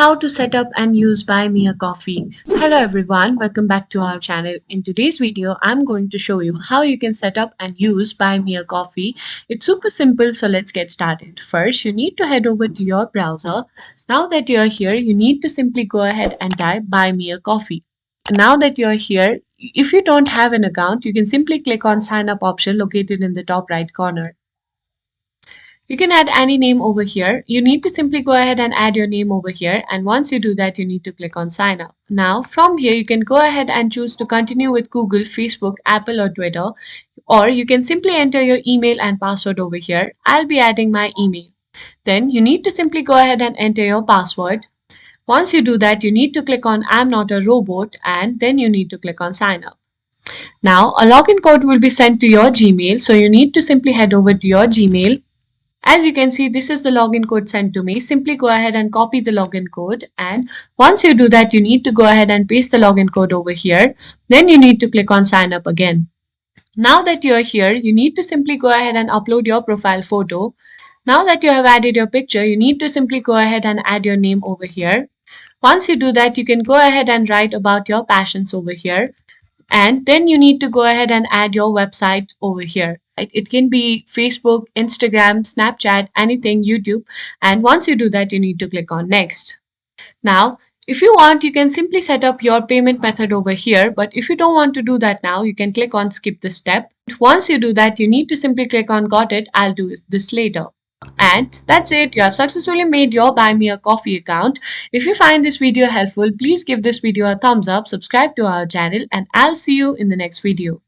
How to set up and use Buy Me a Coffee. Hello everyone, welcome back to our channel. In today's video, I'm going to show you how you can set up and use Buy Me a Coffee. It's super simple, so let's get started. First, you need to head over to your browser. Now that you're here, you need to simply go ahead and type Buy Me a Coffee. Now that you're here, if you don't have an account, you can simply click on sign up option located in the top right corner. You can add any name over here. You need to simply go ahead and add your name over here, and once you do that, you need to click on sign up. Now from here you can go ahead and choose to continue with Google, Facebook, Apple or Twitter, or you can simply enter your email and password over here. I'll be adding my email. Then you need to simply go ahead and enter your password. Once you do that, you need to click on I'm not a robot, and then you need to click on sign up. Now a login code will be sent to your Gmail, so you need to simply head over to your Gmail. As you can see, this is the login code sent to me. Simply go ahead and copy the login code, and once you do that, you need to go ahead and paste the login code over here. Then you need to click on sign up again. Now that you're here, you need to simply go ahead and upload your profile photo. Now that you have added your picture, you need to simply go ahead and add your name over here. Once you do that, you can go ahead and write about your passions over here. And then you need to go ahead and add your website over here. It can be Facebook, Instagram, Snapchat, anything, YouTube. And once you do that, you need to click on next. Now, if you want, you can simply set up your payment method over here. But if you don't want to do that now, you can click on skip this step. Once you do that, you need to simply click on got it, I'll do this later. And that's it. You have successfully made your Buy Me a Coffee account. If you find this video helpful, please give this video a thumbs up, subscribe to our channel, and I'll see you in the next video.